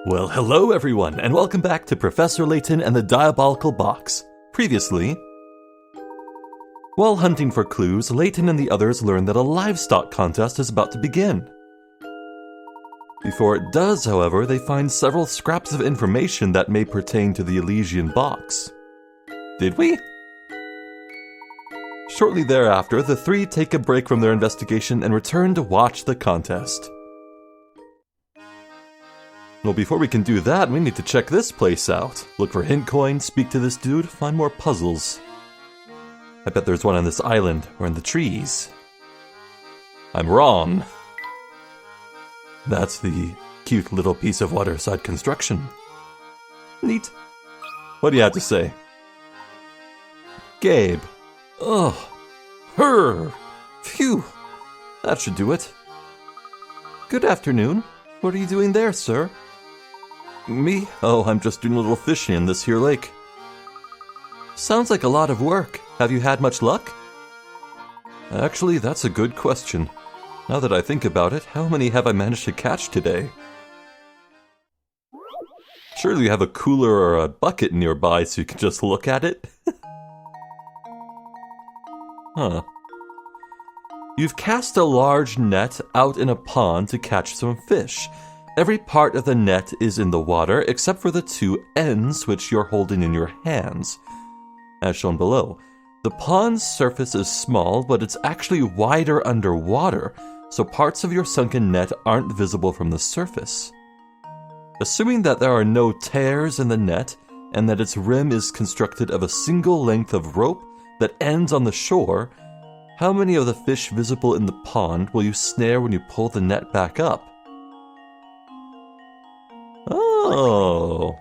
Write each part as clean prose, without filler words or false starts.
Well, hello everyone, and welcome back to Professor Layton and the Diabolical Box. Previously, while hunting for clues, Layton and the others learn that a livestock contest is about to begin. Before it does, however, they find several scraps of information that may pertain to the Elysian box. Did we? Shortly thereafter, the three take a break from their investigation and return to watch the contest. Well, before we can do that, we need to check this place out. Look for hint coins, speak to this dude, find more puzzles. I bet there's one on this island, or in the trees. I'm wrong. That's the cute little piece of waterside construction. Neat. What do you have to say? Gabe. Ugh. Her. Phew. That should do it. Good afternoon. What are you doing there, sir? Me? Oh, I'm just doing a little fishing in this here lake. Sounds like a lot of work. Have you had much luck? Actually, that's a good question. Now that I think about it, how many have I managed to catch today? Surely you have a cooler or a bucket nearby so you can just look at it? Huh. You've cast a large net out in a pond to catch some fish. Every part of the net is in the water except for the two ends which you're holding in your hands, as shown below. The pond's surface is small, but it's actually wider underwater, so parts of your sunken net aren't visible from the surface. Assuming that there are no tears in the net, and that its rim is constructed of a single length of rope that ends on the shore, how many of the fish visible in the pond will you snare when you pull the net back up? Oh.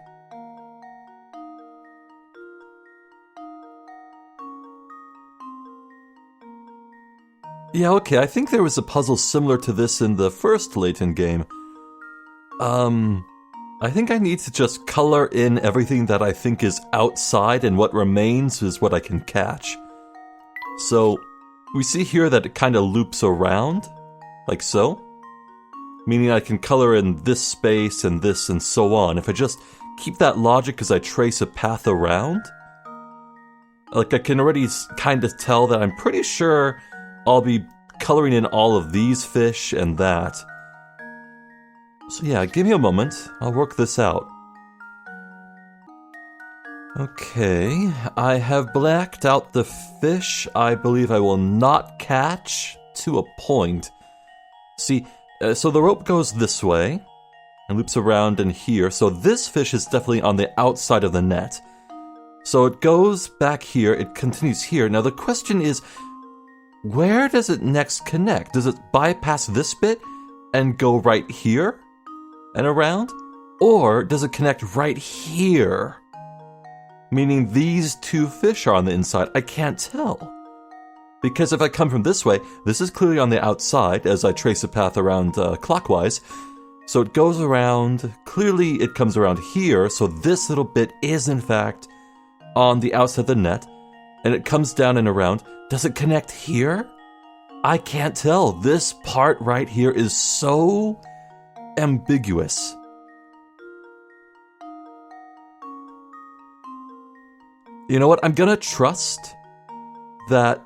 Yeah, okay, I think there was a puzzle similar to this in the first Layton game. I think I need to just color in everything that I think is outside, and what remains is what I can catch. So, we see here that it kind of loops around, like so. Meaning I can color in this space and this and so on. If I just keep that logic as I trace a path around, like I can already kind of tell that I'm pretty sure I'll be coloring in all of these fish and that. So yeah, give me a moment. I'll work this out. Okay, I have blacked out the fish I believe I will not catch to a point. See, so the rope goes this way and loops around in here. So this fish is definitely on the outside of the net. So it goes back here, it continues here. Now the question is, where does it next connect? Does it bypass this bit and go right here and around? Or does it connect right here? Meaning these two fish are on the inside. I can't tell. Because if I come from this way, this is clearly on the outside as I trace a path around clockwise. So it goes around, clearly it comes around here, so this little bit is in fact on the outside of the net, and it comes down and around. Does it connect here? I can't tell. This part right here is so ambiguous. You know what? I'm gonna trust that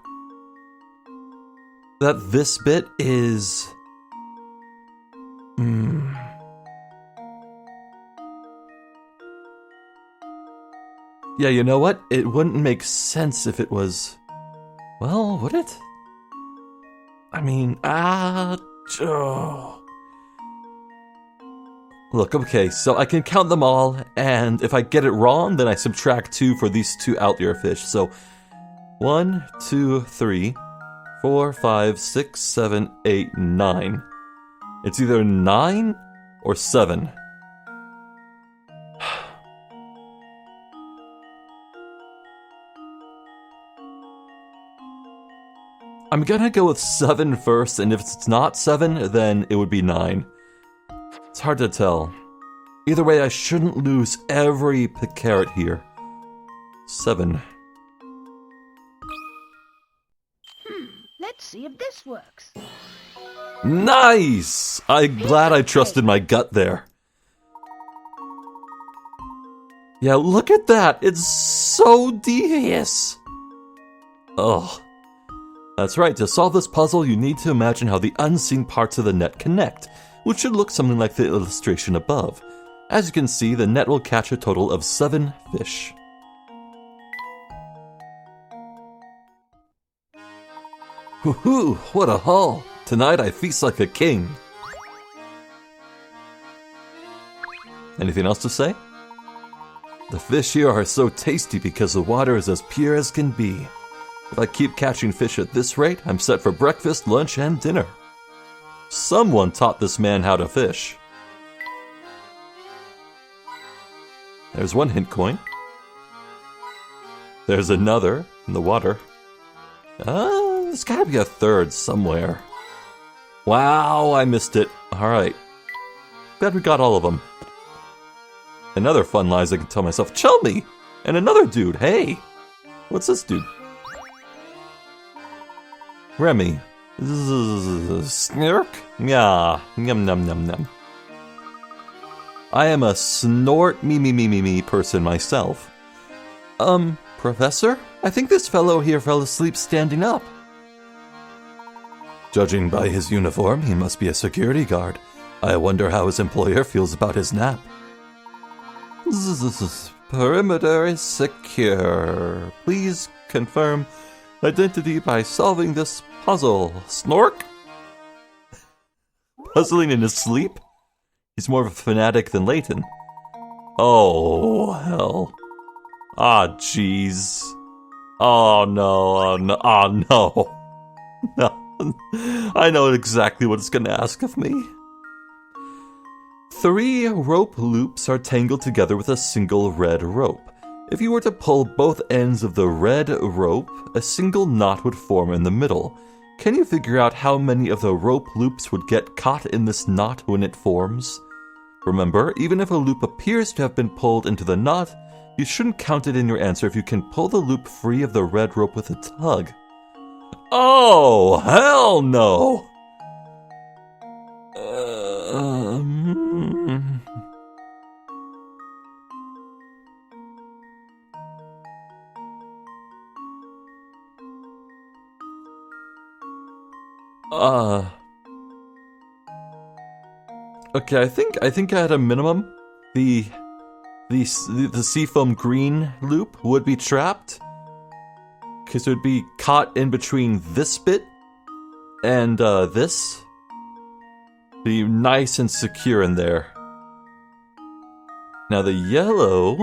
this bit is... Yeah, you know what? It wouldn't make sense if it was... Well, would it? I mean, Look, okay, so I can count them all, and if I get it wrong, then I subtract 2 for these two outlier fish. So, 1, 2, 3... 4, 5, 6, 7, 8, 9. It's either 9 or 7. I'm gonna go with 7 first, and if it's not 7, then it would be 9. It's hard to tell. Either way, I shouldn't lose every carat here. 7. Let's see if this works. Nice! I'm glad I trusted my gut there. Yeah, look at that! It's so devious! Ugh. That's right, to solve this puzzle, you need to imagine how the unseen parts of the net connect, which should look something like the illustration above. As you can see, the net will catch a total of 7 fish. Woohoo! What a haul! Tonight I feast like a king! Anything else to say? The fish here are so tasty because the water is as pure as can be. If I keep catching fish at this rate, I'm set for breakfast, lunch, and dinner. Someone taught this man how to fish. There's one hint coin. There's another in the water. There's gotta be a third somewhere. Wow, I missed it. Alright. Glad we got all of them. Another fun lies I can tell myself. Chelmy! And another dude. Hey! What's this dude? Remy. Snirk? Yeah. Yum num num num. I am a snort me person myself. Professor? I think this fellow here fell asleep standing up. Judging by his uniform, he must be a security guard. I wonder how his employer feels about his nap. Perimeter is secure. Please confirm identity by solving this puzzle. Snork? Puzzling in his sleep? He's more of a fanatic than Layton. Oh, hell. Ah, jeez. Oh, no, oh, no, oh, no. No. I know exactly what it's gonna ask of me. 3 rope loops are tangled together with a single red rope. If you were to pull both ends of the red rope, a single knot would form in the middle. Can you figure out how many of the rope loops would get caught in this knot when it forms? Remember, even if a loop appears to have been pulled into the knot, you shouldn't count it in your answer if you can pull the loop free of the red rope with a tug. Oh, hell no! Okay, I think at a minimum, the seafoam green loop would be trapped, because it would be caught in between this bit and this. Be nice and secure in there. Now the yellow,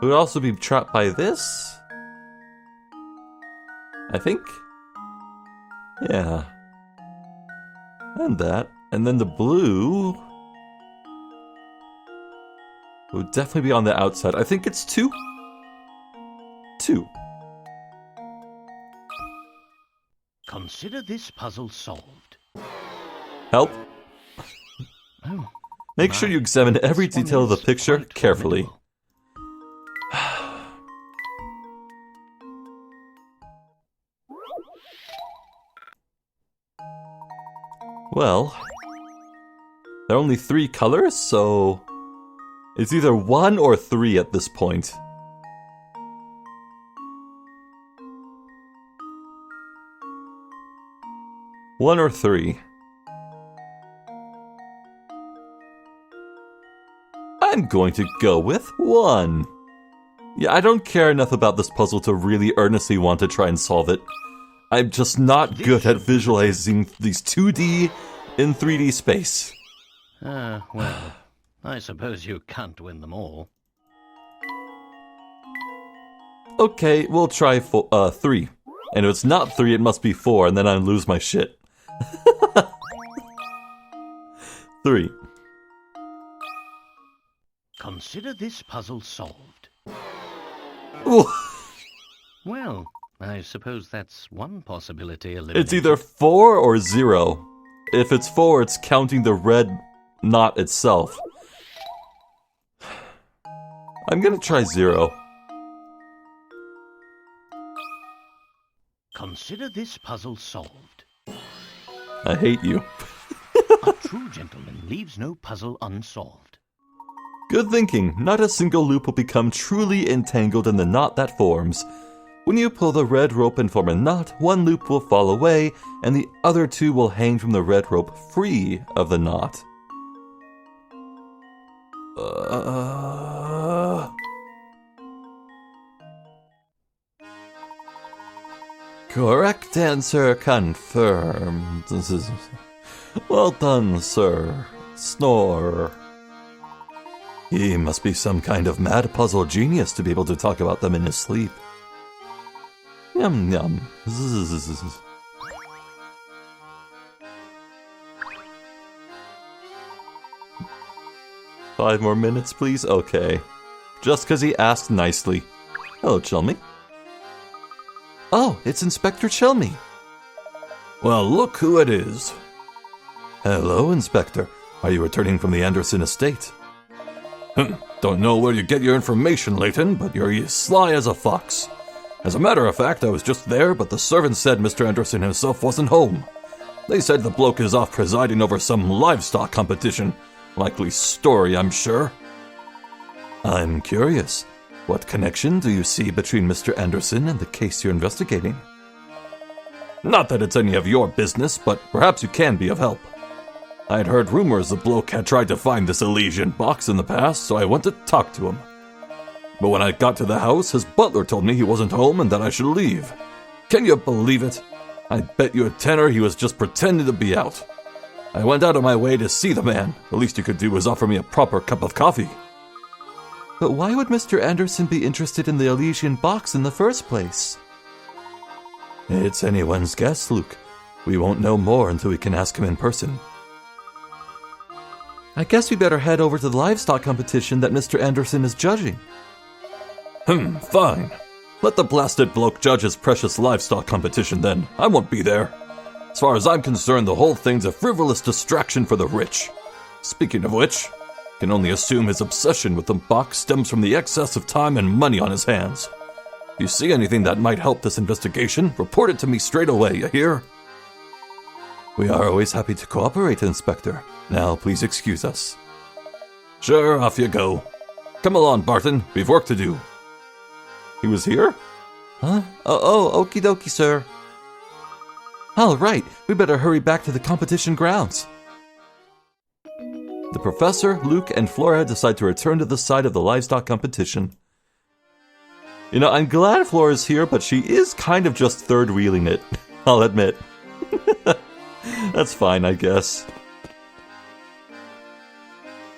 would also be trapped by this, I think. Yeah. And that. And then the blue would definitely be on the outside. I think it's 2. 2. Consider this puzzle solved. Help. Oh, Make sure you examine every detail of the picture carefully. Well, there are only 3 colors, so it's either 1 or 3 at this point. One or 3. I'm going to go with 1. Yeah, I don't care enough about this puzzle to really earnestly want to try and solve it. I'm just not good at visualizing these 2D in 3D space. Well, I suppose you can't win them all. Okay, we'll try 3. And if it's not 3, it must be 4, and then I lose my shit. 3. Consider this puzzle solved. Ooh. Well, I suppose that's one possibility eliminated. It's either 4 or 0. If it's 4, it's counting the red knot itself. I'm gonna try 0. Consider this puzzle solved. I hate you. A true gentleman leaves no puzzle unsolved. Good thinking. Not a single loop will become truly entangled in the knot that forms. When you pull the red rope and form a knot, one loop will fall away, and the other two will hang from the red rope free of the knot. Correct answer confirmed. Well done, sir. Snore. He must be some kind of mad puzzle genius to be able to talk about them in his sleep. Yum yum. Zzz. 5 more minutes, please? Okay. Just 'cause he asked nicely. Hello, Chelmy. Oh, it's Inspector Chelmy. Well, look who it is. Hello, Inspector. Are you returning from the Anderson estate? Don't know where you get your information, Layton, but you're as sly as a fox. As a matter of fact, I was just there, but the servants said Mr. Anderson himself wasn't home. They said the bloke is off presiding over some livestock competition. Likely story, I'm sure. I'm curious. What connection do you see between Mr. Anderson and the case you're investigating? Not that it's any of your business, but perhaps you can be of help. I had heard rumors the bloke had tried to find this Elysian box in the past, so I went to talk to him. But when I got to the house, his butler told me he wasn't home and that I should leave. Can you believe it? I bet you a tenner he was just pretending to be out. I went out of my way to see the man. The least he could do was offer me a proper cup of coffee. But why would Mr. Anderson be interested in the Elysian box in the first place? It's anyone's guess, Luke. We won't know more until we can ask him in person. I guess we better head over to the livestock competition that Mr. Anderson is judging. Fine. Let the blasted bloke judge his precious livestock competition then. I won't be there. As far as I'm concerned, the whole thing's a frivolous distraction for the rich. Speaking of which, I can only assume his obsession with the box stems from the excess of time and money on his hands. If you see anything that might help this investigation, report it to me straight away, you hear? We are always happy to cooperate, Inspector. Now, please excuse us. Sure, off you go. Come along, Barton. We've work to do. He was here? Huh? Okie dokie, sir. All right, we better hurry back to the competition grounds. The professor, Luke, and Flora decide to return to the site of the livestock competition. You know, I'm glad Flora's here, but she is kind of just third-wheeling it, I'll admit. That's fine, I guess.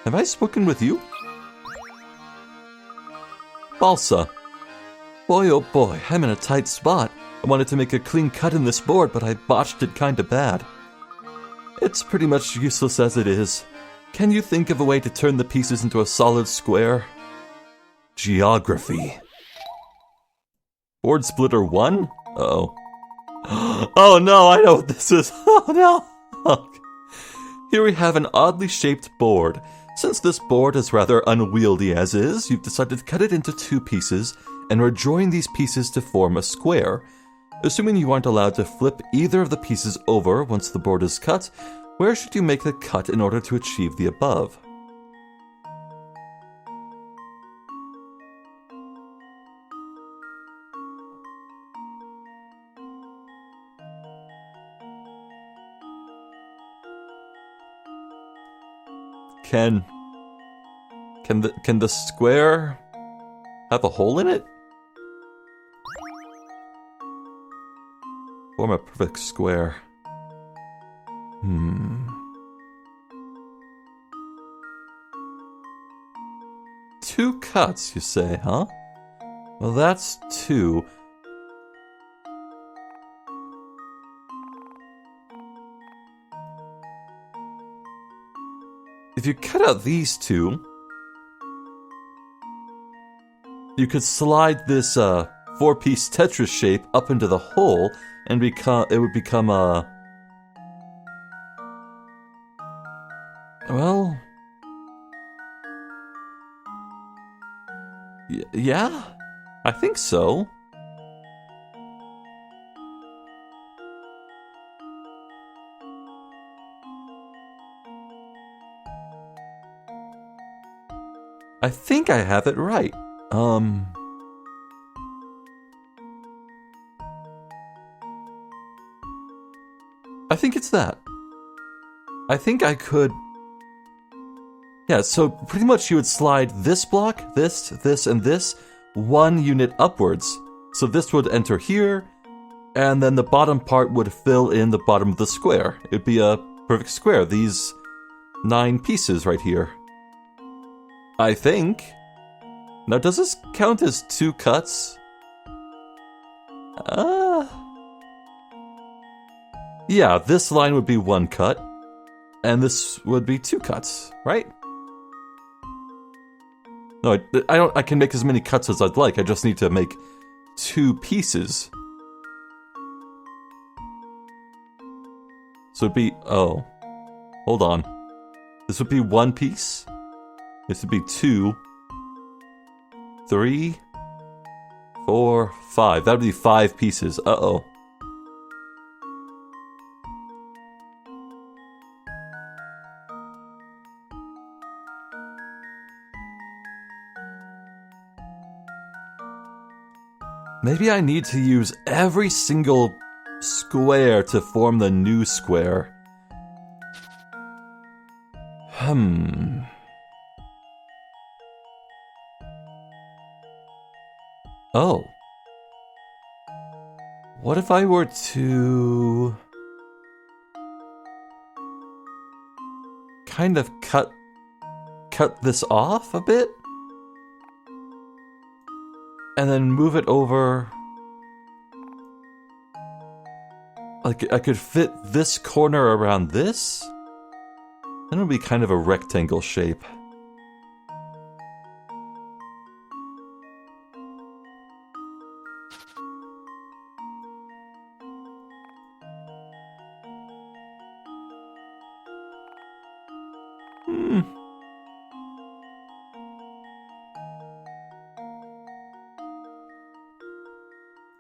Have I spoken with you? Balsa. Boy, oh boy, I'm in a tight spot. I wanted to make a clean cut in this board, but I botched it kinda bad. It's pretty much useless as it is. Can you think of a way to turn the pieces into a solid square? Geography. Board splitter 1? Uh-oh. Oh no, I know what this is. Oh no. Okay. Here we have an oddly shaped board. Since this board is rather unwieldy as is, you've decided to cut it into 2 pieces and rejoin these pieces to form a square. Assuming you aren't allowed to flip either of the pieces over once the board is cut, where should you make the cut in order to achieve the above? Can the square have a hole in it? Form a perfect square. 2 cuts, you say, huh? Well, that's 2. If you cut out these 2, you could slide this 4-piece Tetris shape up into the hole and it would become a... Well... yeah? I think so. I think I have it right. I think it's that. I think I could... Yeah, so pretty much you would slide this block, this, and this 1 unit upwards. So this would enter here, and then the bottom part would fill in the bottom of the square. It'd be a perfect square, these 9 pieces right here. I think. Now, does this count as 2 cuts? Yeah, this line would be 1 cut, and this would be 2 cuts, right? No, I can make as many cuts as I'd like, I just need to make 2 pieces. So it'd be, oh, hold on. This would be 1 piece. This would be 2, 3, 4, 5. That would be 5 pieces. Uh-oh. Maybe I need to use every single square to form the new square. Oh. What if I were to... kind of cut this off a bit? And then move it over... Like, I could fit this corner around this? Then it would be kind of a rectangle shape.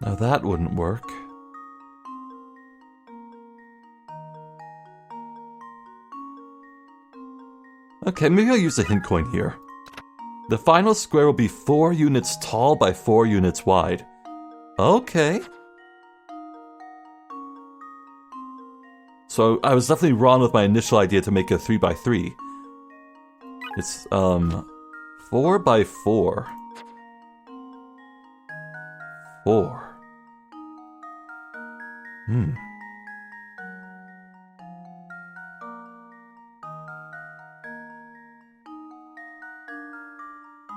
Now that wouldn't work. Okay, maybe I'll use a hint coin here. The final square will be 4 units tall by 4 units wide. Okay. So I was definitely wrong with my initial idea to make a 3 by 3. It's 4 by 4. 4.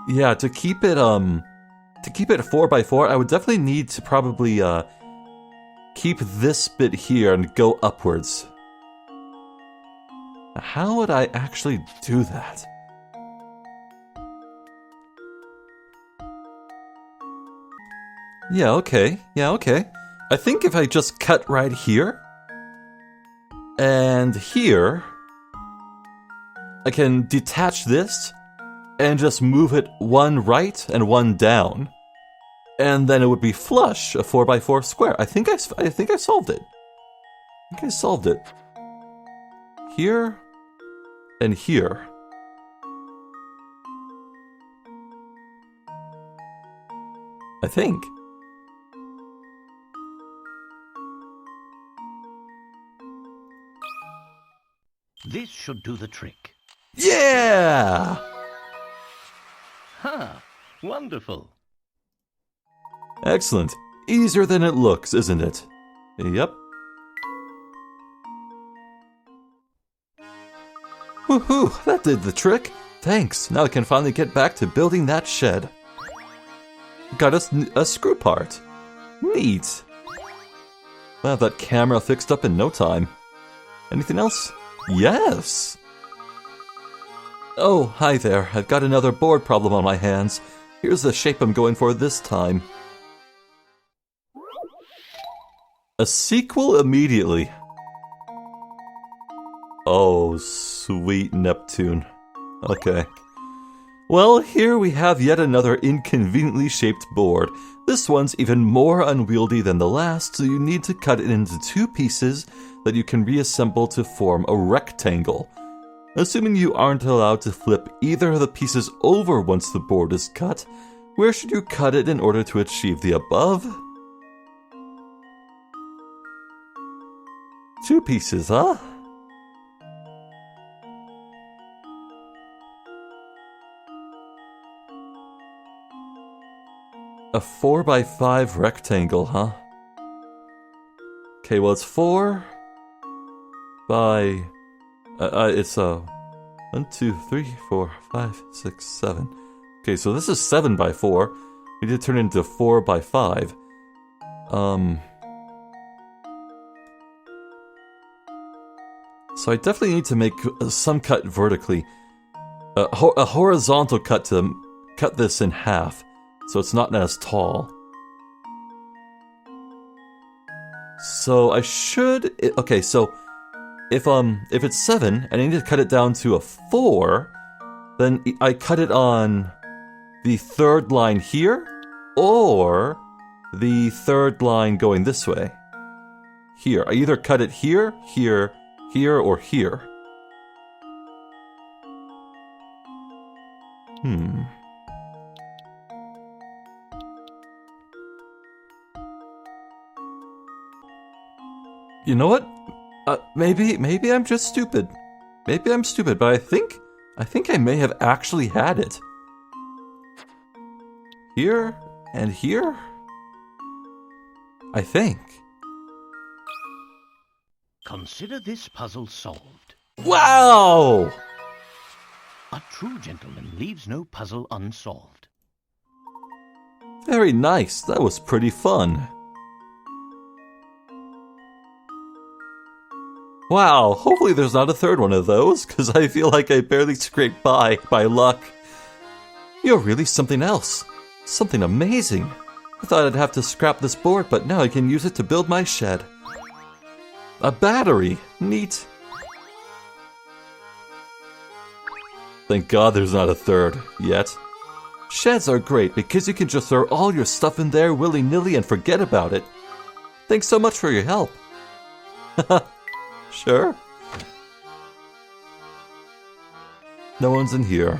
Yeah, to keep it 4 by 4, I would definitely need to probably keep this bit here and go upwards. How would I actually do that? Yeah, okay. I think if I just cut right here and here, I can detach this and just move it 1 right and 1 down, and then it would be flush, a 4 by 4 square. I think I solved it. I think I solved it. Here and here. I think. This should do the trick. Yeah! Ha! Wonderful. Excellent. Easier than it looks, isn't it? Yep. Woohoo! That did the trick. Thanks. Now I can finally get back to building that shed. Got us a screw part. Neat. We'll have that camera fixed up in no time. Anything else? Yes! Oh, hi there. I've got another board problem on my hands. Here's the shape I'm going for this time. A sequel immediately. Oh, sweet Neptune. Okay. Well, here we have yet another inconveniently shaped board. This one's even more unwieldy than the last, so you need to cut it into 2 pieces that you can reassemble to form a rectangle. Assuming you aren't allowed to flip either of the pieces over once the board is cut, where should you cut it in order to achieve the above? 2 pieces, huh? A 4x5 rectangle, huh? Okay, well it's 4 by... it's 1, 2, 3, 4, 5, 6, 7. Okay, so this is 7 by 4. We need to turn it into 4 by 5. So I definitely need to make some cut vertically. A horizontal cut to cut this in half, so it's not as tall. So I should... Okay, so if it's 7 and I need to cut it down to a 4, then I cut it on the 3rd line here, or the 3rd line going this way. Here. I either cut it here, here, here, or here. You know what? Maybe I'm just stupid. Maybe I'm stupid, but I think I may have actually had it. Here and here? I think. Consider this puzzle solved. Wow! A true gentleman leaves no puzzle unsolved. Very nice. That was pretty fun. Wow, hopefully there's not a 3rd one of those, because I feel like I barely scraped by luck. You're really something else. Something amazing. I thought I'd have to scrap this board, but now I can use it to build my shed. A battery. Neat. Thank God there's not a 3rd yet. Sheds are great because you can just throw all your stuff in there willy-nilly and forget about it. Thanks so much for your help. Sure. No one's in here.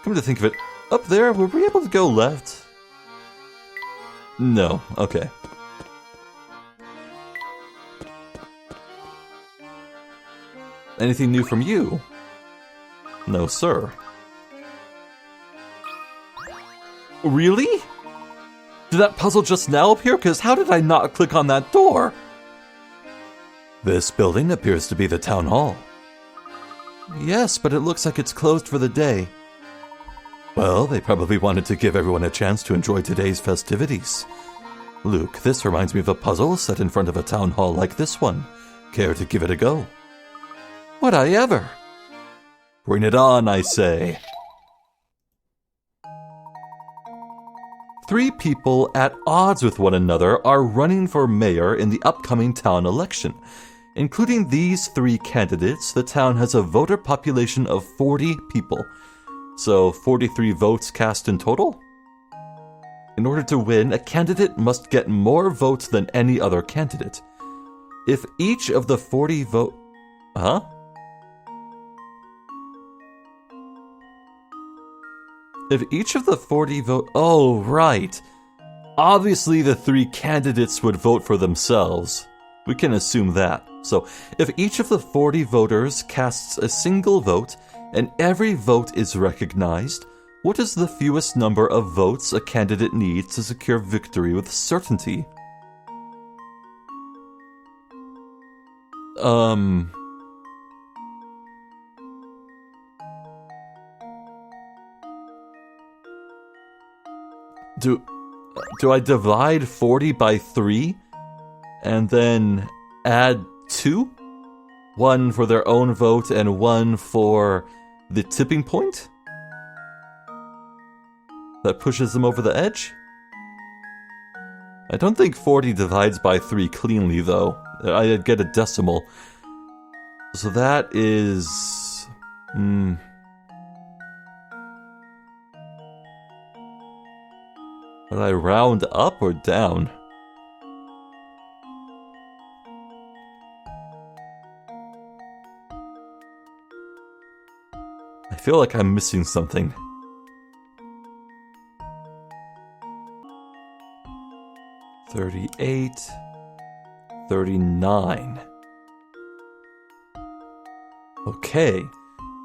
Come to think of it, up there, were we able to go left? No, okay. Anything new from you? No, sir. Really? Did that puzzle just now appear? Because how did I not click on that door? This building appears to be the town hall. Yes, but it looks like it's closed for the day. Well, they probably wanted to give everyone a chance to enjoy today's festivities. Luke, this reminds me of a puzzle set in front of a town hall like this one. Care to give it a go? Would I ever? Bring it on, I say. 3 people at odds with one another are running for mayor in the upcoming town election. Including these 3 candidates, the town has a voter population of 40 people. So 43 votes cast in total? In order to win, a candidate must get more votes than any other candidate. If each of the 40 vote... Huh? If each of the 40 vote... Oh, right. Obviously the 3 candidates would vote for themselves. We can assume that. So, if each of the 40 voters casts a single vote, and every vote is recognized, what is the fewest number of votes a candidate needs to secure victory with certainty? Do I divide 40 by 3 and then add 2? 1 for their own vote and 1 for the tipping point? That pushes them over the edge? I don't think 40 divides by 3 cleanly, though. I'd get a decimal. So that is... Would I round up or down? feel like I'm missing something. $38, $39. Okay,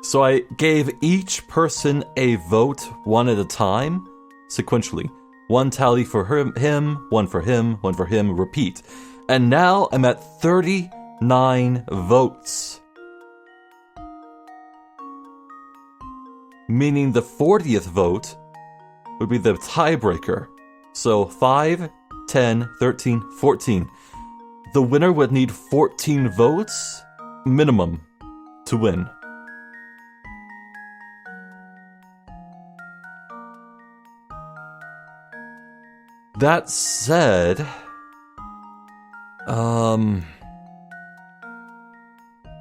so I gave each person a vote one at a time, sequentially. One tally for him, one for him, one for him, repeat. And now I'm at 39 votes. Meaning the 40th vote would be the tiebreaker. So 5, 10, 13, 14. The winner would need 14 votes minimum to win. That said,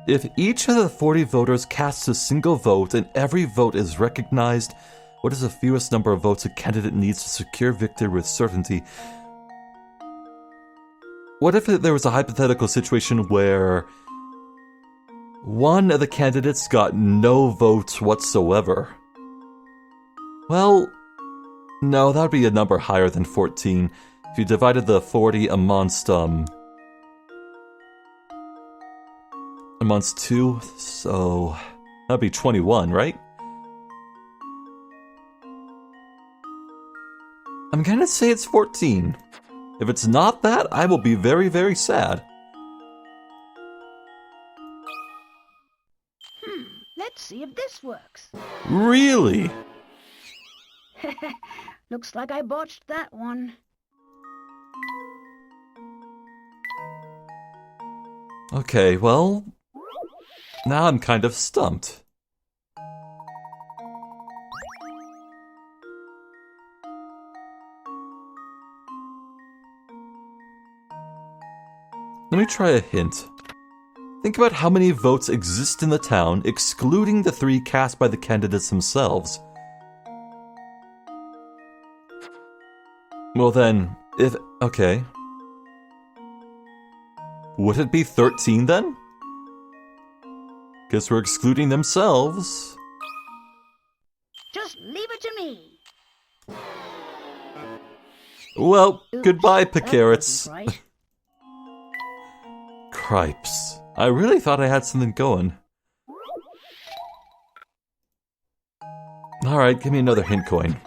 if each of the 40 voters casts a single vote and every vote is recognized, what is the fewest number of votes a candidate needs to secure victory with certainty? What if there was a hypothetical situation where one of the candidates got no votes whatsoever? Well, no, that would be a number higher than 14. If you divided the 40 amongst 2, so that'd be 21, right? I'm gonna say it's 14. If it's not that, I will be very, very sad. Let's see if this works. Really? Looks like I botched that one. Okay, well, now I'm kind of stumped. Let me try a hint. Think about how many votes exist in the town, excluding the 3 cast by the candidates themselves. Well then, okay. Would it be 13 then? Because we're excluding themselves. Just leave it to me. Well, Oops, goodbye, that Picarets. wasn't right. Cripes. I really thought I had something going. Alright, give me another hint coin.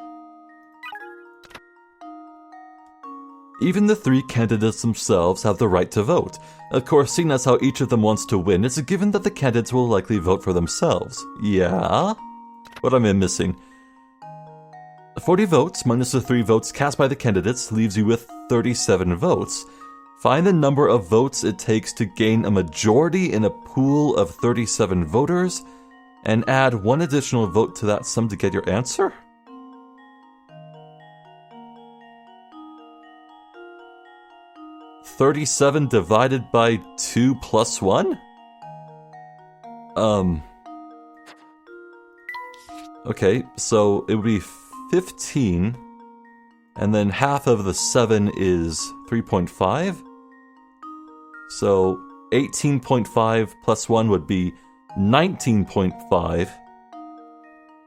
Even the 3 candidates themselves have the right to vote. Of course, seeing as how each of them wants to win, it's a given that the candidates will likely vote for themselves. Yeah? What am I missing? 40 votes minus the 3 votes cast by the candidates leaves you with 37 votes. Find the number of votes it takes to gain a majority in a pool of 37 voters, and add 1 additional vote to that sum to get your answer? $37 divided by 2 plus 1? Okay, so it would be 15, and then half of the 7 is 3.5. So 18.5 plus 1 would be 19.5.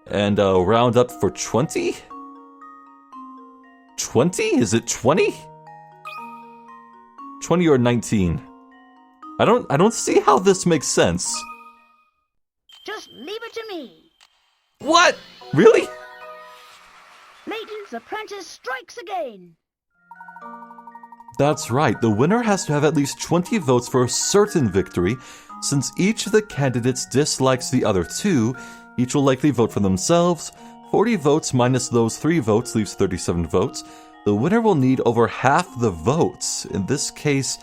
And round up for 20? 20? Is it 20? 20 or 19? I don't see how this makes sense. Just leave it to me. What? Really? Layton's apprentice strikes again. That's right, the winner has to have at least 20 votes for a certain victory. Since each of the candidates dislikes the other 2, each will likely vote for themselves. 40 votes minus those 3 votes leaves 37 votes. The winner will need over half the votes, in this case,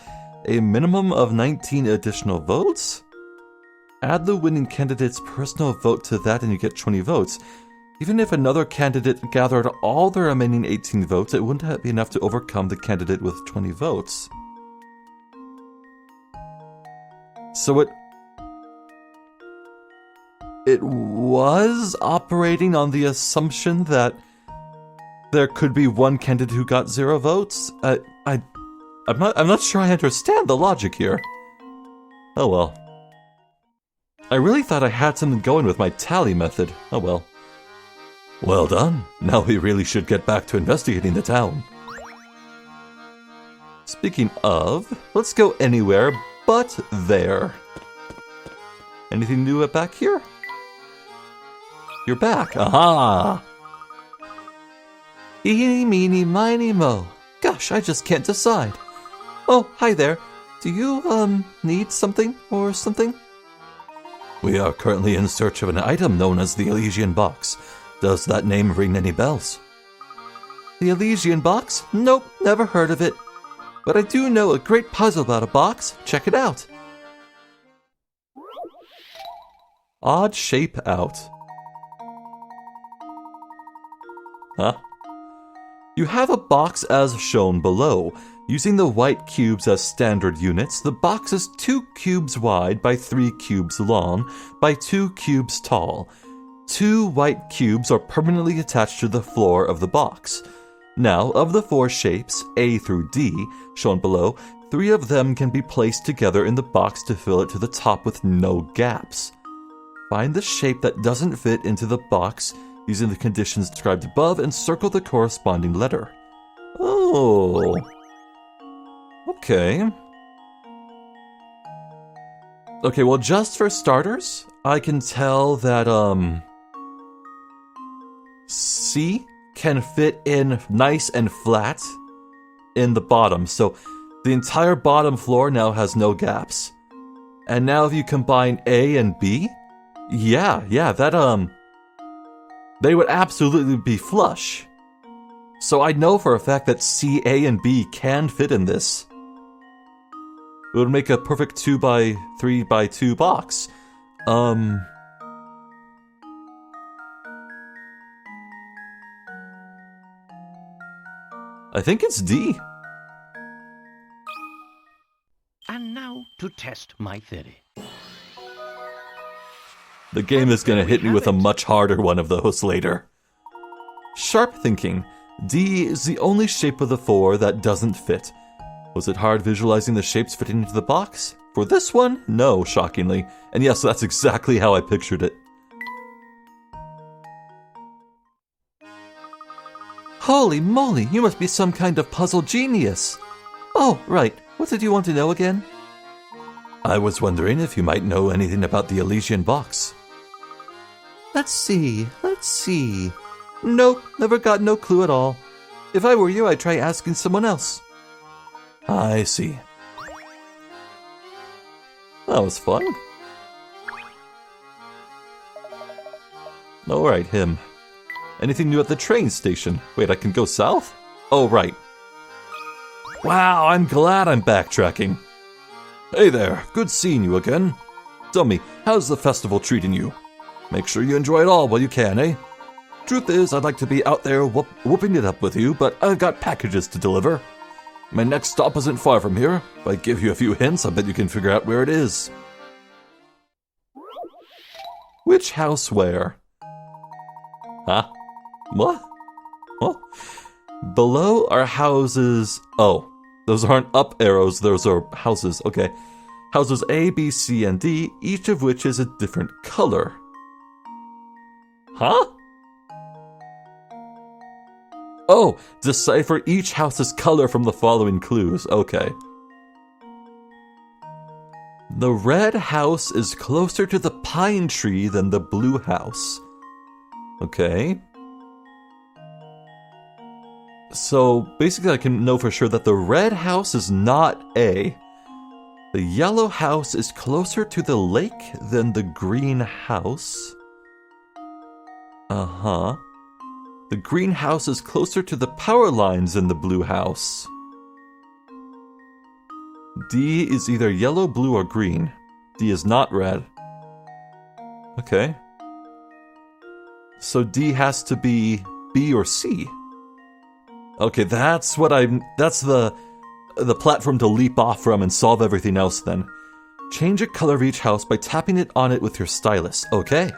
a minimum of 19 additional votes? Add the winning candidate's personal vote to that and you get 20 votes. Even if another candidate gathered all the remaining 18 votes, it wouldn't be enough to overcome the candidate with 20 votes. So it was operating on the assumption that there could be one candidate who got 0 votes? I'm not sure I understand the logic here. Oh well. I really thought I had something going with my tally method. Oh well. Well done. Now we really should get back to investigating the town. Speaking of, let's go anywhere but there. Anything new back here? You're back. Aha! Eeny, meeny, miny, mo. Gosh, I just can't decide. Oh, hi there. Do you, need something or something? We are currently in search of an item known as the Elysian Box. Does that name ring any bells? The Elysian Box? Nope, never heard of it. But I do know a great puzzle about a box. Check it out. Odd shape out. Huh? You have a box as shown below. Using the white cubes as standard units, the box is 2 cubes wide by 3 cubes long by 2 cubes tall. 2 white cubes are permanently attached to the floor of the box. Now, of the 4 shapes, A through D, shown below, 3 of them can be placed together in the box to fill it to the top with no gaps. Find the shape that doesn't fit into the box using the conditions described above and circle the corresponding letter. Oh. Okay. Okay, well, just for starters, I can tell that, C can fit in nice and flat in the bottom. So the entire bottom floor now has no gaps. And now if you combine A and B, yeah, that, they would absolutely be flush. So I know for a fact that C, A, and B can fit in this. It would make a perfect 2 by 3 by 2 box. I think it's D. And now to test my theory. The game is gonna hit me with a much harder one of those later. Sharp thinking. D is the only shape of the 4 that doesn't fit. Was it hard visualizing the shapes fitting into the box? For this one, no, shockingly. And yes, that's exactly how I pictured it. Holy moly, you must be some kind of puzzle genius. Oh, right. What did you want to know again? I was wondering if you might know anything about the Elysian Box. Let's see. Nope, never got no clue at all. If I were you, I'd try asking someone else. I see. That was fun. Alright, him. Anything new at the train station? Wait, I can go south? Oh, right. Wow, I'm glad I'm backtracking. Hey there, good seeing you again. Tell me, how's the festival treating you? Make sure you enjoy it all while you can, eh? Truth is, I'd like to be out there whooping it up with you, but I've got packages to deliver. My next stop isn't far from here. If I give you a few hints, I bet you can figure out where it is. Which house where? Huh? What? Well, below are houses... Oh, those aren't up arrows, those are houses. Okay. Houses A, B, C, and D, each of which is a different color. Huh? Oh, decipher each house's color from the following clues. Okay. The red house is closer to the pine tree than the blue house. Okay. So, basically I can know for sure that the red house is not A. The yellow house is closer to the lake than the green house. Uh-huh. The green house is closer to the power lines than the blue house. D is either yellow, blue, or green. D is not red. Okay. So D has to be B or C. Okay, that's the platform to leap off from and solve everything else then. Change a color of each house by tapping it on it with your stylus. Okay.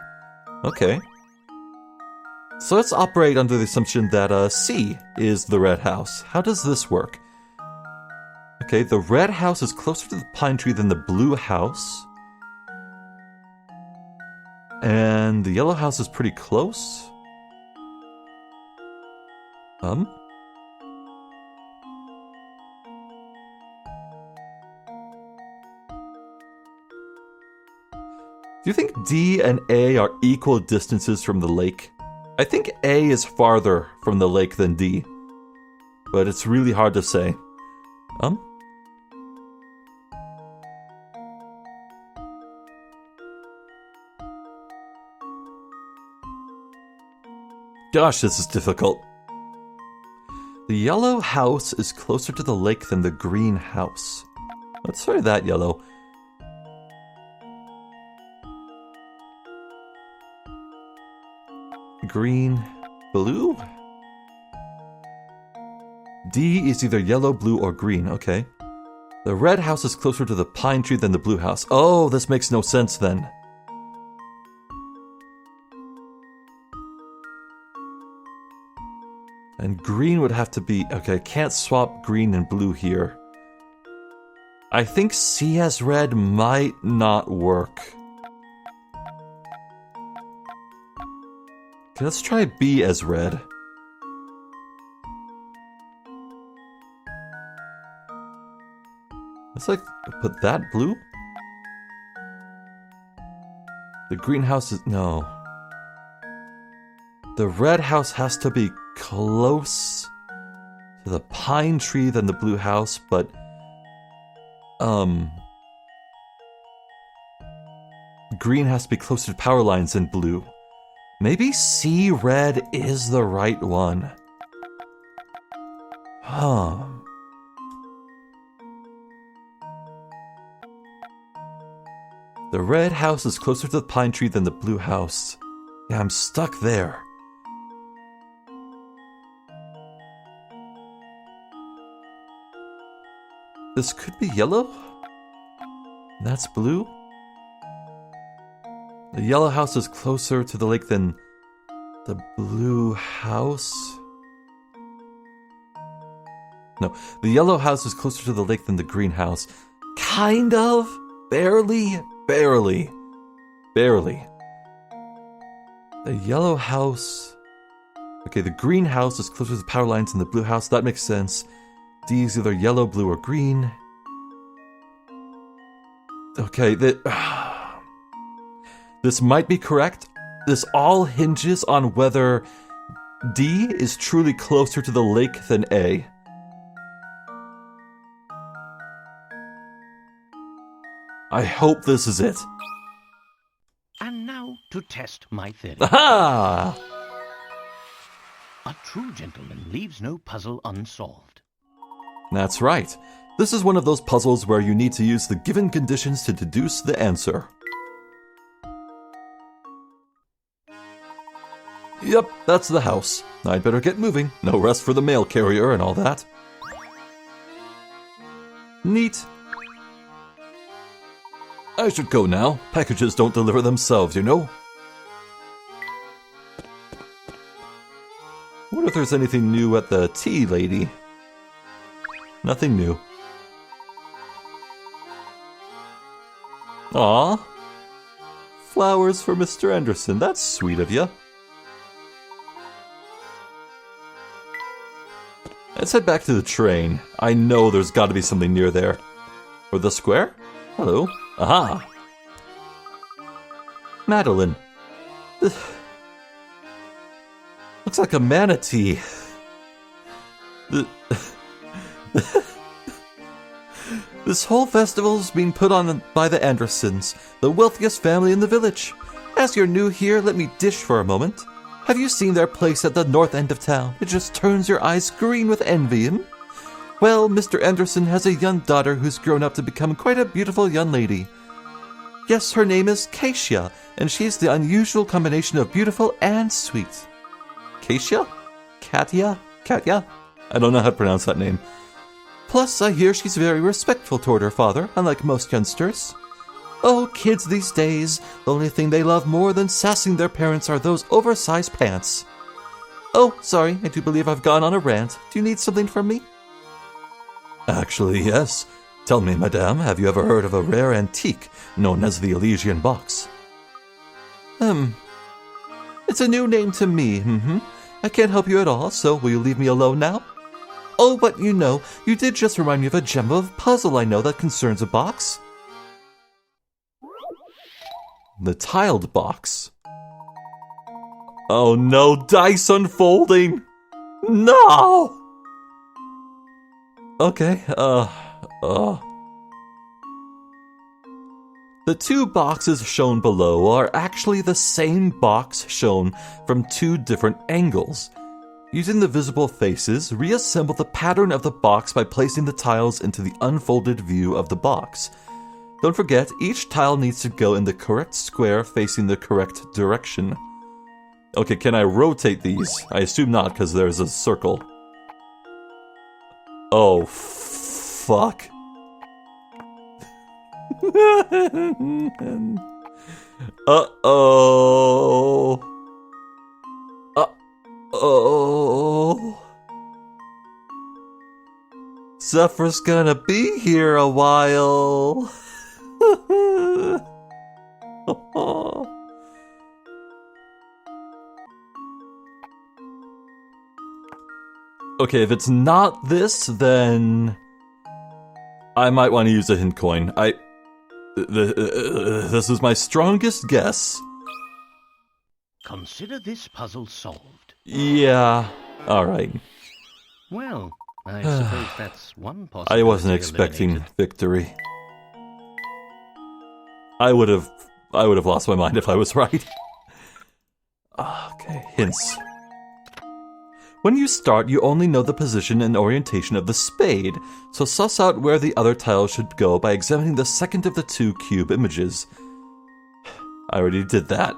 So let's operate under the assumption that C is the red house. How does this work? Okay, the red house is closer to the pine tree than the blue house. And the yellow house is pretty close. Do you think D and A are equal distances from the lake? I think A is farther from the lake than D, but it's really hard to say. Gosh, this is difficult. The yellow house is closer to the lake than the green house. Let's try that yellow. Green, blue? D is either yellow, blue, or green. Okay. The red house is closer to the pine tree than the blue house. Oh, this makes no sense then. And green would have to be... Okay, I can't swap green and blue here. I think C as red might not work. Okay, let's try B as red. Let's put that blue? The greenhouse is... No. The red house has to be close to the pine tree than the blue house, but... Green has to be closer to power lines than blue. Maybe C red is the right one. Huh. The red house is closer to the pine tree than the blue house. Yeah, I'm stuck there. This could be yellow? That's blue? The yellow house is closer to the lake than the blue house? No, the yellow house is closer to the lake than the green house. Kind of? Barely? Barely. Barely. The yellow house... Okay, the green house is closer to the power lines than the blue house. That makes sense. D is either yellow, blue, or green. Okay, this might be correct. This all hinges on whether D is truly closer to the lake than A. I hope this is it. And now to test my theory. Aha! A true gentleman leaves no puzzle unsolved. That's right. This is one of those puzzles where you need to use the given conditions to deduce the answer. Yep, that's the house. I'd better get moving. No rest for the mail carrier and all that. Neat. I should go now. Packages don't deliver themselves, you know. Wonder if there's anything new at the tea lady. Nothing new. Aw. Flowers for Mr. Anderson. That's sweet of you. Let's head back to the train. I know there's got to be something near there. Or the square? Hello. Aha. Madeline. Looks like a manatee. This whole festival is being put on by the Andersons, the wealthiest family in the village. As you're new here, let me dish for a moment. Have you seen their place at the north end of town? It just turns your eyes green with envy. Well, Mr. Anderson has a young daughter who's grown up to become quite a beautiful young lady. Yes, her name is Kasia, and she's the unusual combination of beautiful and sweet. Kasia? Katya? I don't know how to pronounce that name. Plus, I hear she's very respectful toward her father, unlike most youngsters. Oh, kids these days, the only thing they love more than sassing their parents are those oversized pants. Oh, sorry, I do believe I've gone on a rant. Do you need something from me? Actually, yes. Tell me, madame, have you ever heard of a rare antique known as the Elysian box? It's a new name to me, I can't help you at all, so will you leave me alone now? Oh, but you did just remind me of a gem of puzzle I know that concerns a box. The tiled box. Oh no, dice unfolding! No! Okay, The two boxes shown below are actually the same box shown from two different angles. Using the visible faces, reassemble the pattern of the box by placing the tiles into the unfolded view of the box. Don't forget, each tile needs to go in the correct square facing the correct direction. Okay, can I rotate these? I assume not, because there's a circle. Oh, fuck. Uh-oh. Uh-oh. Zephyr's gonna be here a while. Okay, if it's not this, then I might want to use a hint coin. This is my strongest guess. Consider this puzzle solved. Yeah, alright. Well, I suppose that's one possibility. I wasn't expecting victory. I would have lost my mind if I was right. Okay, hints. When you start, you only know the position and orientation of the spade, so suss out where the other tile should go by examining the second of the two cube images. I already did that.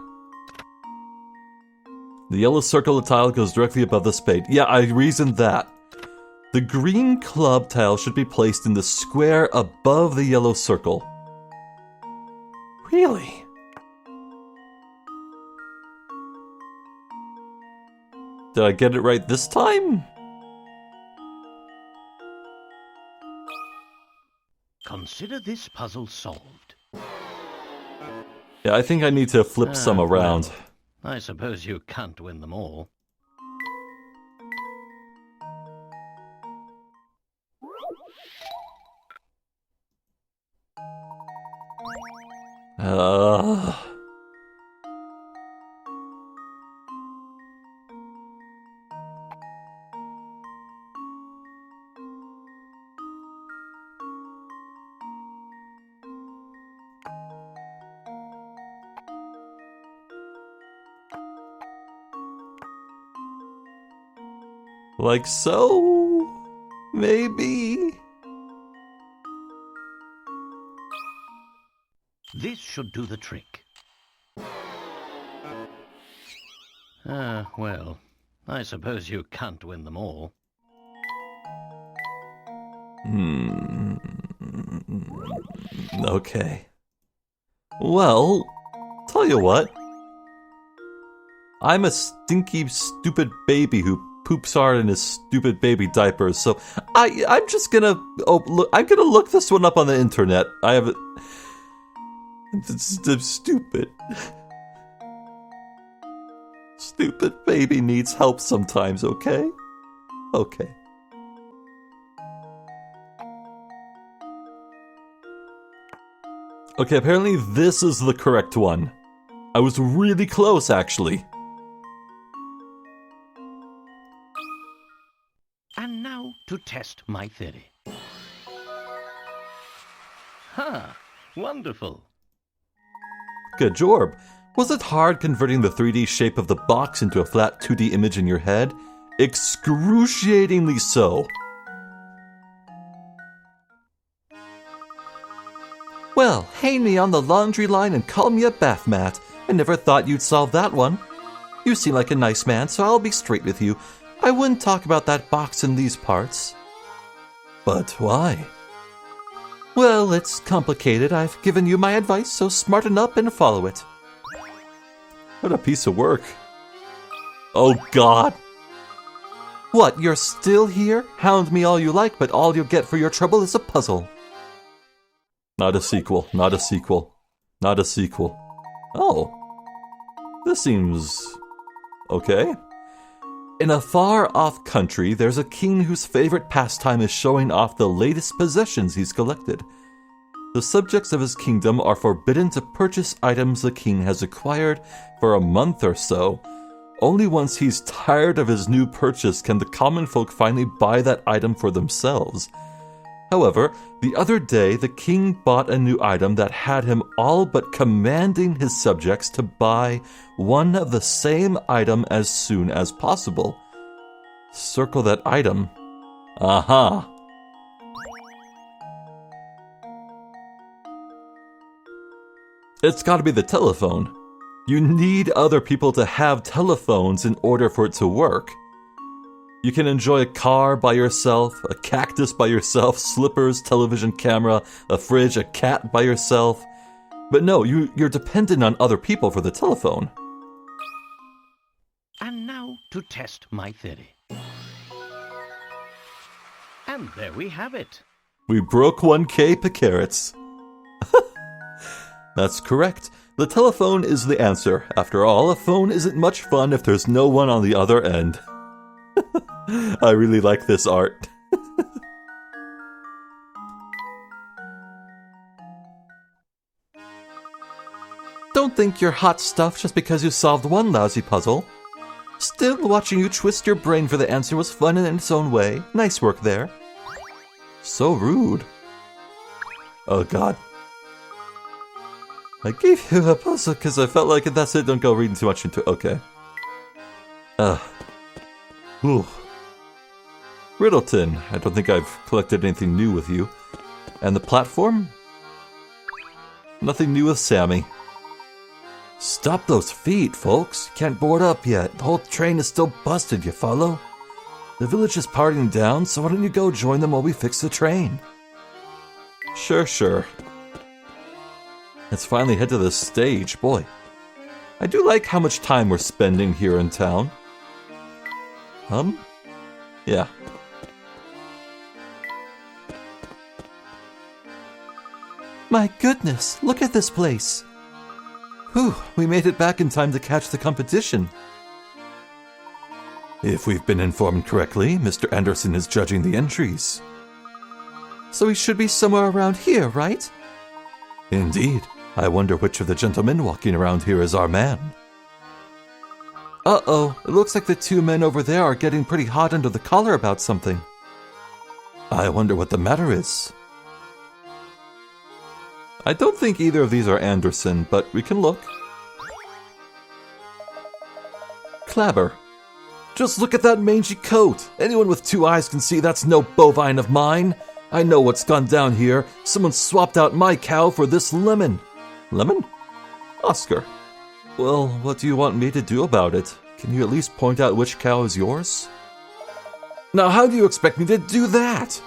The yellow circle tile goes directly above the spade. Yeah, I reasoned that. The green club tile should be placed in the square above the yellow circle. Really? Did I get it right this time? Consider this puzzle solved. Yeah, I think I need to flip some around. Well, I suppose you can't win them all. Like so? Maybe? This should do the trick. Well, I suppose you can't win them all. Okay. Well, tell you what. I'm a stinky, stupid baby who poops hard in his stupid baby diapers, so I'm just gonna I'm gonna look this one up on the internet. I have it's stupid. Stupid baby needs help sometimes, okay? Okay. Okay, apparently this is the correct one. I was really close, actually. And now to test my theory. Ha! Wonderful! Good job. Was it hard converting the 3D shape of the box into a flat 2D image in your head? Excruciatingly so. Well, hang me on the laundry line and call me a bath mat. I never thought you'd solve that one. You seem like a nice man, so I'll be straight with you. I wouldn't talk about that box in these parts. But why? Well, it's complicated. I've given you my advice, so smarten up and follow it. What a piece of work. Oh, God. What, you're still here? Hound me all you like, but all you'll get for your trouble is a puzzle. Not a sequel, not a sequel, not a sequel. Oh. This seems okay. In a far-off country, there's a king whose favorite pastime is showing off the latest possessions he's collected. The subjects of his kingdom are forbidden to purchase items the king has acquired for a month or so. Only once he's tired of his new purchase can the common folk finally buy that item for themselves. However, the other day, the king bought a new item that had him all but commanding his subjects to buy one of the same item as soon as possible. Circle that item. Aha! It's gotta be the telephone. You need other people to have telephones in order for it to work. You can enjoy a car by yourself, a cactus by yourself, slippers, television camera, a fridge, a cat by yourself. But no, you're dependent on other people for the telephone. And now to test my theory. And there we have it. We broke 1K per carrots. That's correct. The telephone is the answer. After all, a phone isn't much fun if there's no one on the other end. I really like this art. Don't think you're hot stuff just because you solved one lousy puzzle. Still, watching you twist your brain for the answer was fun in its own way. Nice work there. So rude. Oh god. I gave you a puzzle because I felt like it. That's it, don't go reading too much into it. Okay. Ooh. Riddleton. I don't think I've collected anything new with you. And the platform? Nothing new with Sammy. Stop those feet, folks. Can't board up yet. The whole train is still busted, you follow? The village is partying down, so why don't you go join them while we fix the train? Sure. Let's finally head to the stage. Boy, I do like how much time we're spending here in town. Yeah. My goodness, look at this place. Whew, we made it back in time to catch the competition. If we've been informed correctly, Mr. Anderson is judging the entries. So he should be somewhere around here, right? Indeed. I wonder which of the gentlemen walking around here is our man. Uh-oh, it looks like the two men over there are getting pretty hot under the collar about something. I wonder what the matter is. I don't think either of these are Anderson, but we can look. Clabber. Just look at that mangy coat. Anyone with two eyes can see that's no bovine of mine. I know what's gone down here. Someone swapped out my cow for this lemon. Lemon? Oscar. Well, what do you want me to do about it? Can you at least point out which cow is yours? Now, how do you expect me to do that?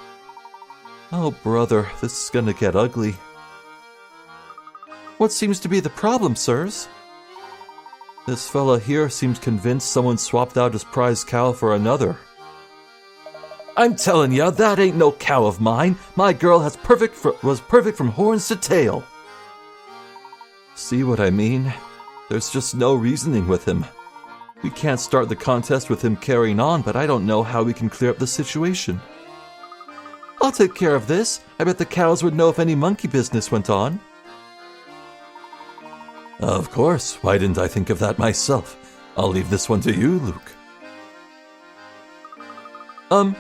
Oh, brother, this is gonna get ugly. What seems to be the problem, sirs? This fella here seems convinced someone swapped out his prize cow for another. I'm telling ya, that ain't no cow of mine. My girl was perfect from horns to tail. See what I mean? There's just no reasoning with him. We can't start the contest with him carrying on, but I don't know how we can clear up the situation. I'll take care of this. I bet the cows would know if any monkey business went on. Of course. Why didn't I think of that myself? I'll leave this one to you, Luke.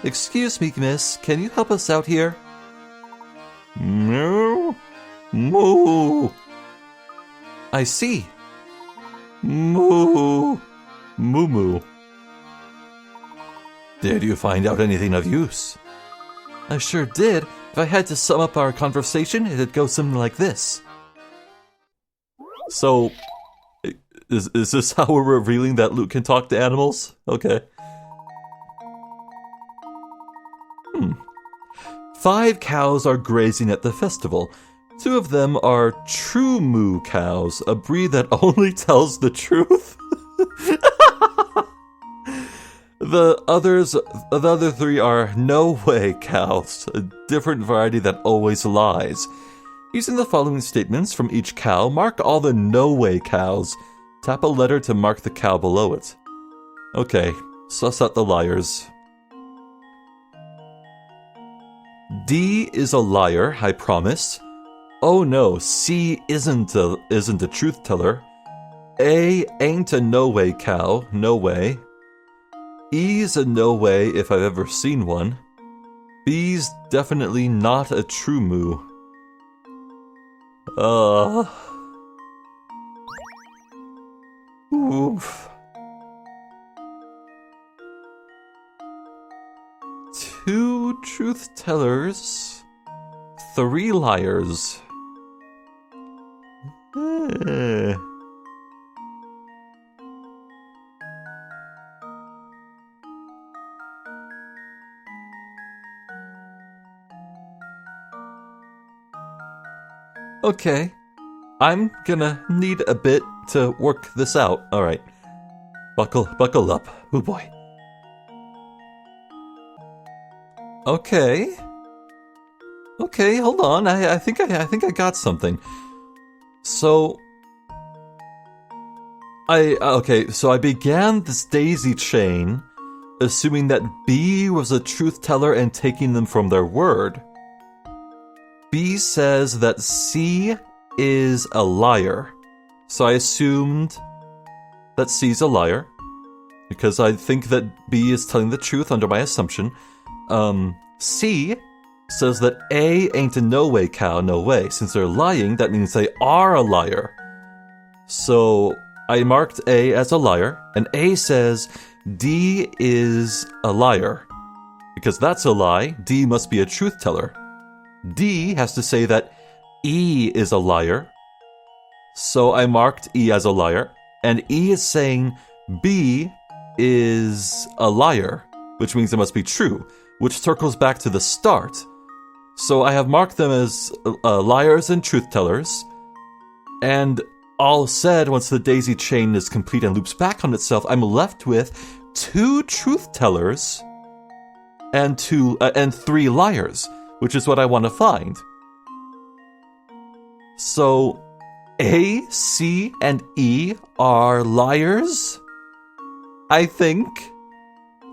Excuse me, miss. Can you help us out here? No. Moo. I see. Moo. Moo moo. Did you find out anything of use? I sure did. If I had to sum up our conversation, it'd go something like this. So, is this how we're revealing that Luke can talk to animals? Okay. 5 cows are grazing at the festival. 2 of them are true moo cows, a breed that only tells the truth. The other 3 are no way cows, a different variety that always lies. Using the following statements from each cow, mark all the no way cows. Tap a letter to mark the cow below it. Okay, suss out the liars. D is a liar, I promise. Oh no, C isn't a truth teller. A ain't a no way cow, no way. E's a no way if I've ever seen one. B's definitely not a true moo. Oof. 2 truth tellers, 3 liars. Okay, I'm gonna need a bit to work this out. Alright, buckle up. Oh boy. Okay, hold on. I think I got something. So I began this daisy chain assuming that B was a truth teller and taking them from their word. B says that C is a liar. So I assumed that C's a liar, because I think that B is telling the truth under my assumption. C says that A ain't a no way cow, no way. Since they're lying, that means they are a liar. So I marked A as a liar, and A says D is a liar. Because that's a lie, D must be a truth teller. D has to say that E is a liar. So I marked E as a liar, and E is saying B is a liar, which means it must be true, which circles back to the start. So I have marked them as liars and truth tellers, and all said, once the daisy chain is complete and loops back on itself, I'm left with 2 truth tellers and 3 liars, which is what I want to find. So A, C, and E are liars, I think.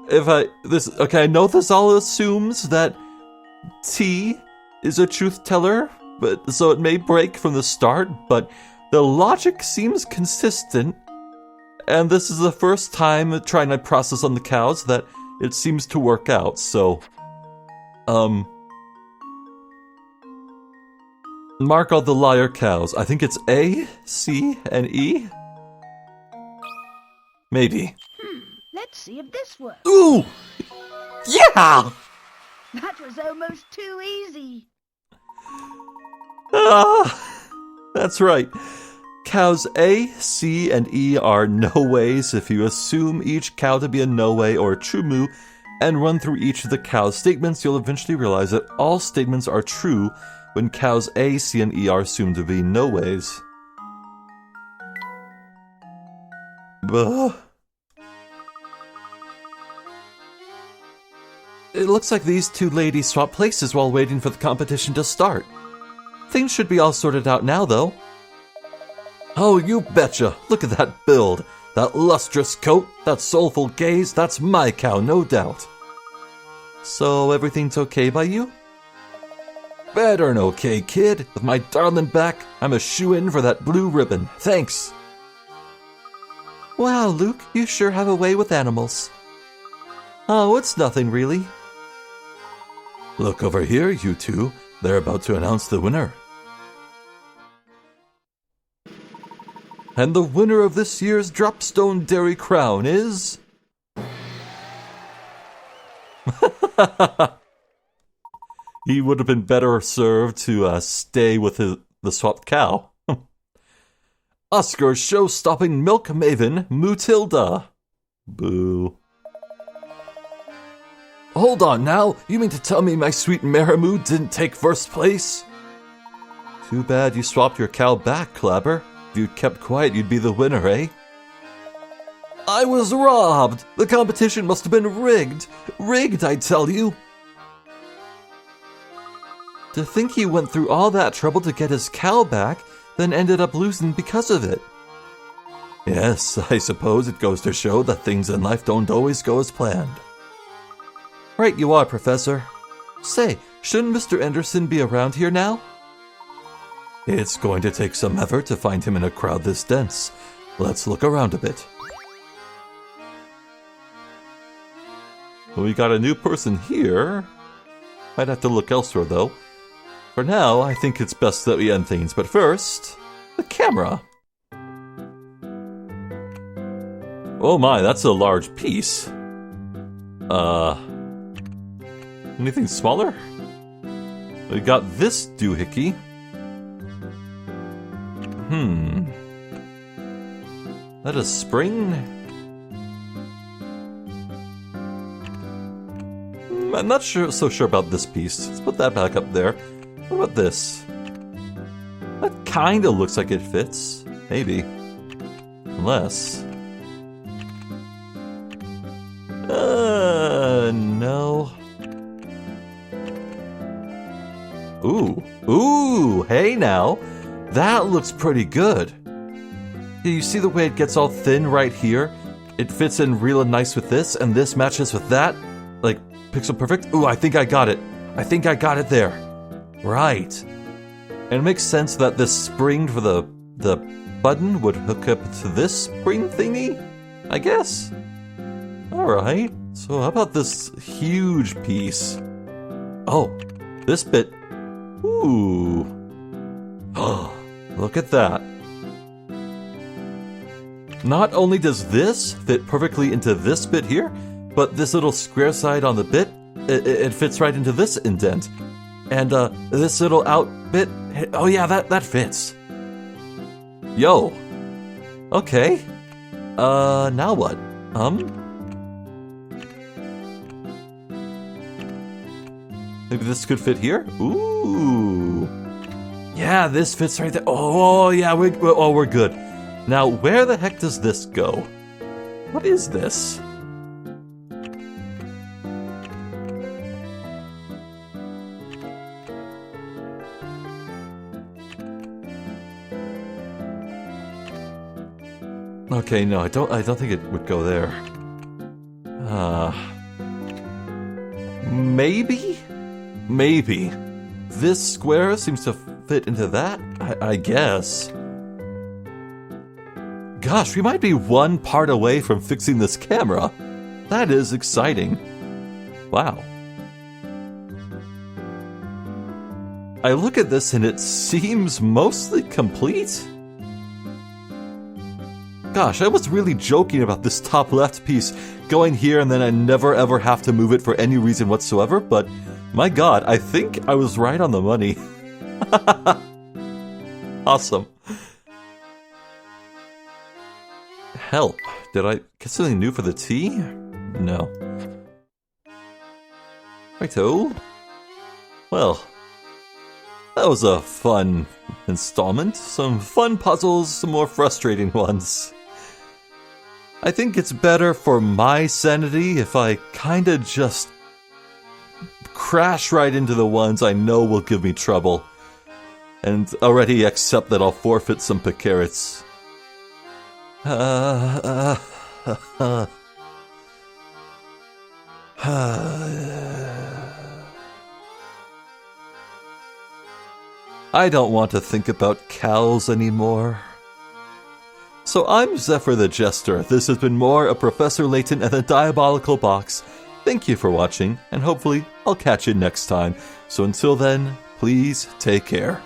I know this all assumes that T is a truth teller, but so it may break from the start, but the logic seems consistent, and this is the first time trying to process on the cows that it seems to work out, so mark all the liar cows. I think it's A, C, and E? Maybe. Let's see if this works. Ooh! Yeah! That was almost too easy. That's right. Cows A, C, and E are no ways if you assume each cow to be a no way or a true moo and run through each of the cow's statements. You'll eventually realize that all statements are true when cows A, C, and E are assumed to be no ways. It looks like these 2 ladies swapped places while waiting for the competition to start. Things should be all sorted out now, though. Oh, you betcha! Look at that build! That lustrous coat, that soulful gaze, that's my cow, no doubt. So, everything's okay by you? Better than okay, kid. With my darling back, I'm a shoo-in for that blue ribbon. Thanks! Wow, Luke, you sure have a way with animals. Oh, it's nothing, really. Look over here, you 2. They're about to announce the winner. And the winner of this year's Dropstone Dairy Crown is... He would have been better served to stay with the swapped cow. Oscar show-stopping milk maven, Mutilda. Boo. Hold on now, you mean to tell me my sweet Maramoo didn't take first place? Too bad you swapped your cow back, Clabber. If you'd kept quiet, you'd be the winner, eh? I was robbed! The competition must have been rigged! Rigged, I tell you! To think he went through all that trouble to get his cow back, then ended up losing because of it. Yes, I suppose it goes to show that things in life don't always go as planned. Right you are, Professor. Say, shouldn't Mr. Anderson be around here now? It's going to take some effort to find him in a crowd this dense. Let's look around a bit. We got a new person here. Might have to look elsewhere, though. For now, I think it's best that we end things, but first, the camera. Oh my, that's a large piece. Anything smaller? We got this doohickey. That a spring? I'm not so sure about this piece. Let's put that back up there. What about this? That kinda looks like it fits. Maybe. Unless... no. Ooh, hey now. That looks pretty good. You see the way it gets all thin right here? It fits in real nice with this, and this matches with that. Like, pixel perfect. Ooh, I think I got it. I think I got it there. Right. And it makes sense that this spring for the button would hook up to this spring thingy, I guess. Alright, so how about this huge piece? Oh, this bit. Ooh. Oh, look at that. Not only does this fit perfectly into this bit here, but this little square side on the bit, it fits right into this indent. And this little out bit, oh yeah, that fits. Yo. Okay. Now what? Maybe this could fit here? Ooh. Yeah, this fits right there. Oh yeah, we're good. Now, where the heck does this go? What is this? Okay, no, I don't think it would go there. Maybe. This square seems to fit into that, I guess. Gosh, we might be one part away from fixing this camera. That is exciting. Wow. I look at this and it seems mostly complete. Gosh, I was really joking about this top left piece going here and then I never ever have to move it for any reason whatsoever, but my god, I think I was right on the money. Awesome. Help. Did I get something new for the tea? No. Righto. Well, that was a fun installment. Some fun puzzles, some more frustrating ones. I think it's better for my sanity if I kinda just crash right into the ones I know will give me trouble. And already accept that I'll forfeit some carrots. I don't want to think about cows anymore. So I'm Zephyr the Jester. This has been more of Professor Layton and the Diabolical Box. Thank you for watching, and hopefully I'll catch you next time. So until then, please take care.